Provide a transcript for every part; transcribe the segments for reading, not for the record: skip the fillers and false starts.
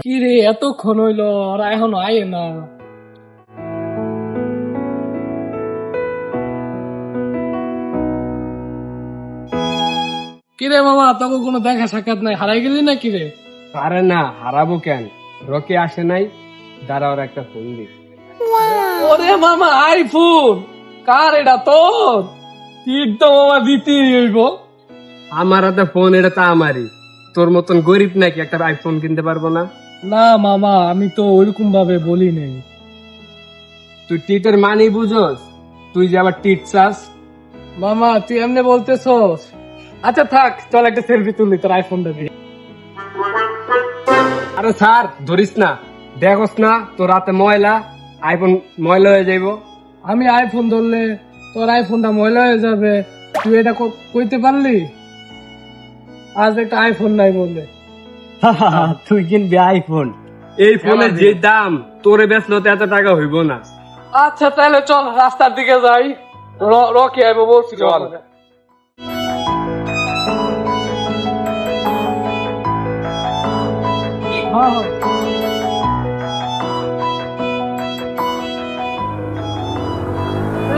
কি রে এতক্ষণ হইলো আর এখনো আয় না। কিরে মামা তোকে কোনো দেখা সাক্ষাৎ নাই, হারাই গেলি না কিরে? আরে না, হারাবো কেন? রকি আসে নাই, দাঁড়া ওর একটা ফোন দি। ওরে মামা আইফোন কার এটা? তোর টিট তো মামা দিতেই হইব। আমার হাতে ফোন, এটা তো আমারই। তোর মতন গরিব নাকি একটা আইফোন কিনতে পারবো না? না মামা আমি তো ওইরকম ভাবে বলি নাই। তুই টিটের মানি বুঝোস? তুই যে আবার টিট চাস। মামা তুই এমনি বলতেছস? আচ্ছা থাক, চল একটা সেলফি তুলি তোর আইফোনটা দিয়ে। আরে স্যার ধরিস না, দেখোস না তোর হাতে ময়লা, আইফোন ময়লা হয়ে যাইবো। আমি আইফোন ধরলে তোর আইফোনটা ময়লা হয়ে যাবে, তুই এটা কইতে পারলি? আজ একটা আইফোন নাই বলে তুই কিনবি আইফোন? এই ফোনের যে দাম, তোরে বেচলো তো এত টাকা হইব না। আচ্ছা তাহলে চল রাস্তার দিকে যাই, রকি আইবো বলছি। চল। হ্যাঁ, হ্যাঁ।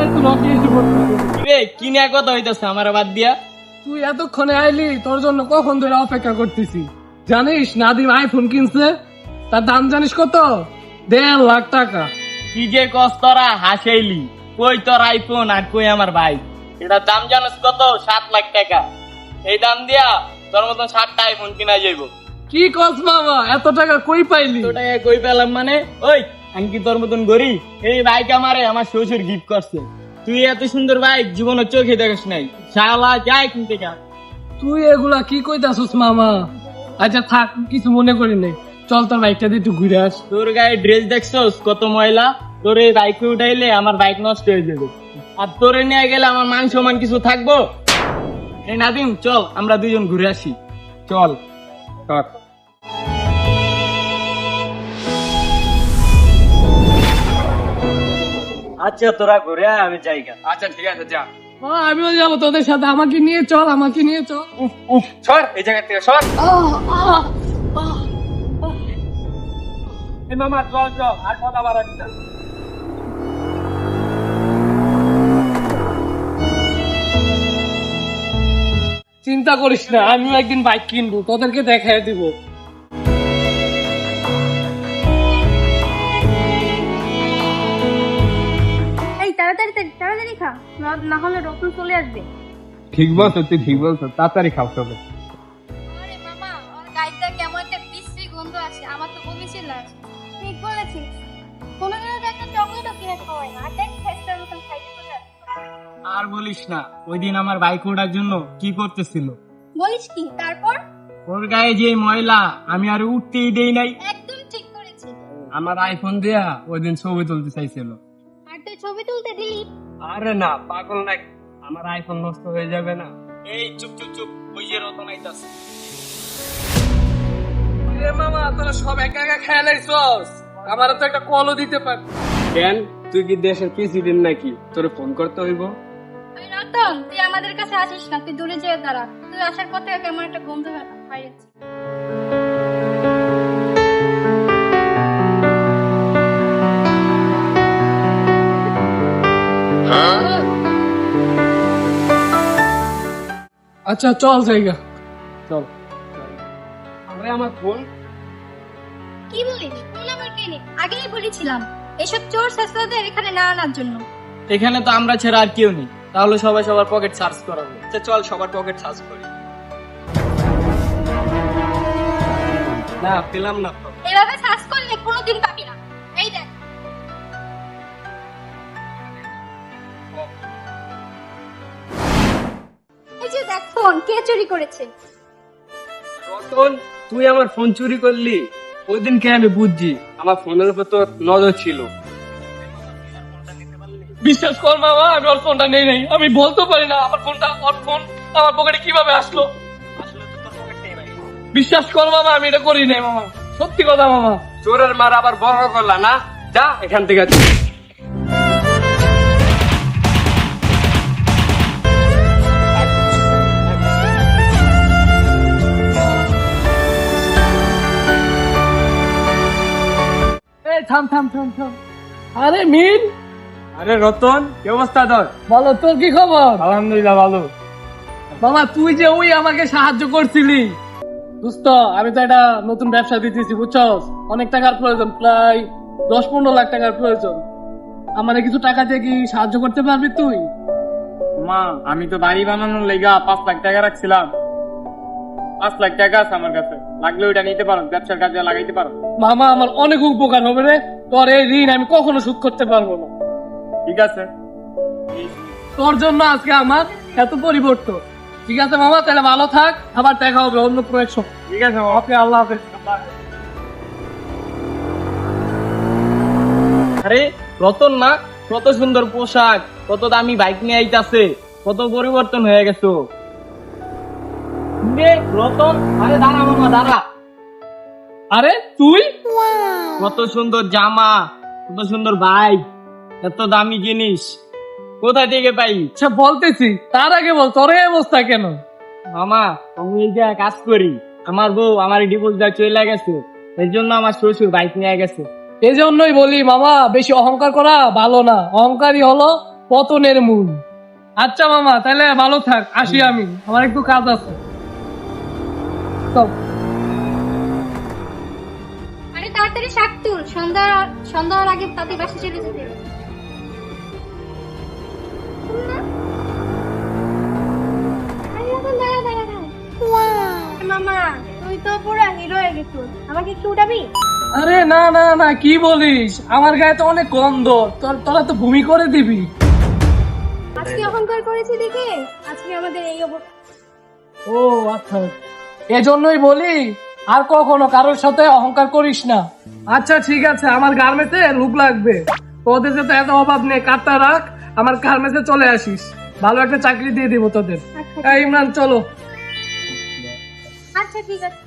এই তো রকি এসে পড়ছে। রে কি নিয়ে কথা হইতাছে আমার বাদ দিয়া? তুই এতক্ষণে আইলি, তোর জন্য কখন ধরে অপেক্ষা করতেছি। জানিস নাদিম আইফোন কিনছে, তার দাম জানিস কত? 1.5 লাখ টাকা। কি যে কস তোরা হাসাইলি? কই তোর আইফোন আর কই আমার ভাই? এটা দাম জানিস কত? 7 লাখ টাকা। এই দাম দিয়া তোর মতন 7টা আইফোন কিনা যাইব। কি কস মামা, এত টাকা কই পাইলি? এত টাকা কই পেলাম মানে? ওই আমি কি তোর মতন গরিব? এই বাইক আমারে আমার শ্বশুর গিফট করছে। তুই এত সুন্দর বাইক জীবনে চোখে দেখিস নাই। শালা যাই কিনতে গা। তুই এগুলা কি কইতাছস মামা? আচ্ছা থাক, কিছু মনে করি নাই, চল তোর বাইকটা দিয়ে একটু ঘুরে আস। তোর গায়ে ড্রেস দেখছস কত ময়লা? তোর এই বাইকে উঠাইলে আমার বাইক নষ্ট হয়ে যাবে, আর তোরে নিয়ে গেলে আমার মান সম্মান কিছু থাকবো? এই নাদিম চল আমরা দুজন ঘুরে আসি। চল চল। আচ্ছা তোরা ঘুরে আয়, আমি যাইগা। আচ্ছা ঠিক আছে, যা। আমিও যাবো তোদের সাথে, আমাকে নিয়ে চল, আমাকে নিয়ে চল। উফ উফ, সর এই জায়গা থেকে সর। এই মামা চল চল, আর কথা বাড়াবি না। চিন্তা করিস না, আমিও একদিন বাইক কিনবো, তোদেরকে দেখাই দিব। এই তাড়াতাড়ি তাড়াতাড়ি খা, না হলে রতন চলে আসবে। ঠিক বলছো, তুই ঠিক বলছো, তাড়াতাড়ি খাও সবে। আরে মামা, ওর গাইতে কেমন একটা বিশ্রী গন্ধ আসে, আমার তো বমি চলে আসে। ঠিক বলেছিস, কোনো দিনও তো একটা চকলেটও কিনে খাওয়াই না, আর দেখ ফেস্টার মতন খাইতে চলে আসে। আর বলিস না, ওই দিন আমার বাইক ওঠার জন্য কি করতেছিল। বলিস কি? তারপর? ওর গায়ে যে ময়লা, আমি আর উঠতেই দেই নাই। একদম ঠিক করেছিস। আমার আইফোন দিয়া ওই দিন ছবি তুলতে চাইছিল। আর তুই ছবি তুলতে দিলি? আরে না, পাগল নাকি? আমার আইফোন নষ্ট হয়ে যাবে না? এই চুপ চুপ চুপ, ওই যে রতন আইতাছে। এ মামা তোরা সব একা একা খেয়াল আইছস, আমার তো একটা কলও দিতে পার। কেন, তুই কি দেশের প্রেসিডেন্ট নাকি? তোরে ফোন করতে হইব? আরে রতন, তুই আমাদের কাছে আসিস না, তুই দূরে যেয়ে দাঁড়া। তুই আসার পর থেকে কেমন একটা গন্ধ পাইছি। আচ্ছা চল জায়গা। চল। আরে আমার ফোন। কি বলিস? ফোন আবার কে নিয়ে? আগেই বলেছিলাম এসব চোর শাস্ত্রদের এখানে না আনার জন্য। এখানে তো আমরা ছাড়া আর কেউ নেই, তাহলে সবাই সবার পকেট সার্চ করাবো। আচ্ছা চল সবার পকেট সার্চ করি। না পেলাম না তো। এভাবে সার্চ করলে কোনোদিন পাবি না। এই দেখ, এই যে দেখ ফোন কে চুরি করেছে। রতন, তুই আমার ফোন চুরি করলি? ওই দিনকে আমি বুঝছি আমার ফোনের উপর তোর নজর ছিল। বিশ্বাস কর মামা, আমি ওর ফোনটা নেই নাই, আমি বলতে পারি না আমার ফোনটা, ওর ফোন আমার পকেটে কিভাবে আসলো। বিশ্বাস কর মামা, আমি এটা করি নাই মামা, সত্যি কথা মামা। চোরের মার আবার বড় করলা না? যা এখান থেকে। থাম থাম থাম থাম। আরে মিন, আরে রতন, কি অবস্থা তোর? বলো তোর কি খবর? আলহামদুলিল্লাহ ভালো। মামা তুই যে ওই আমাকে সাহায্য করছিলি, দোস্ত আমি তো একটা নতুন ব্যবসা দিতেছি বুঝছস, অনেক টাকার প্রয়োজন, প্রায় 10-15 লাখ টাকার প্রয়োজন। আমার কিছু টাকা দিয়ে কি সাহায্য করতে পারবি তুই? মা, আমি তো বাড়ি বানানোর লেগা 5 লাখ টাকা রাখছিলাম। 5 লাখ টাকা আছে আমার কাছে, লাগলে ওইটা নিতে পারো, ব্যবসার কাজে লাগাইতে পারো। মামা আমার অনেক উপকার হবে রে, তোর এই ঋণ আমি কখনো শোধ করতে পারবো না। ঠিক আছে। তোর জন্য আজকে আমার এত পরিবর্তন। ঠিক আছে মামা, তাহলে ভালো থাক, আবার দেখা হবে অন্য কোনো এক সময়। ঠিক আছে মামা। ওকে, আল্লাহ হাফেজ। আরে রতন না, কত সুন্দর পোশাক, কত দামি বাইক নিয়ে আইতাছে, কত পরিবর্তন হয়ে গেছো রে রতন। আরে দাঁড়া মামা দাঁড়া, আরে তুই? কত সুন্দর জামা, কত সুন্দর বাইক, এত দামি জিনিস কোথা থেকে পাই? আচ্ছা বলতেছি, তার আগে বল তোর এই অবস্থা কেন? মামা আমি এই জায়গায় কাজ করি, আমার বউ আমার ডিভোর্স দেওয়া চলে গেছে, এর জন্য আমার শ্বশুর বাইক নিয়ে গেছে। এই জন্যই বলি মামা, বেশি অহংকার করা ভালো না, অহংকারই হলো পতনের মূল। আচ্ছা মামা, তাহলে ভালো থাক, আসি আমি, আমার একটু কাজ আছে। চল। আরে তাড়াতাড়ি শাক তুল, সন্ধ্যা হওয়ার আগে তাতে বাসা চলে যেতে হবে। আরে রতন, দাঁড়া দাঁড়া দাঁড়া। মামা তুই তো পুরো হিরো হয়ে গেছিস, আমাকে একটু উঠাবি? আরে না না না, কি বলিস, আমার গায়ে তো অনেক গন্ধ, তোরা তো ভূমি করে দিবি। আজকে অহংকার করেছি দেখে আজকে আমাদের এই অবস্থা। ও আচ্ছা, এজন্যই বলি আর কখনো কারোর সাথে অহংকার করিস না। আচ্ছা ঠিক আছে, আমার গার্মেন্টে লোক লাগবে, তোদের যাতে এত অভাব নেই, কাটটা রাখ, আমার গার্মেন্টে চলে আসিস, ভালো একটা চাকরি দিয়ে দিব তোদের। এই ইমরান চলো। আচ্ছা ঠিক আছে।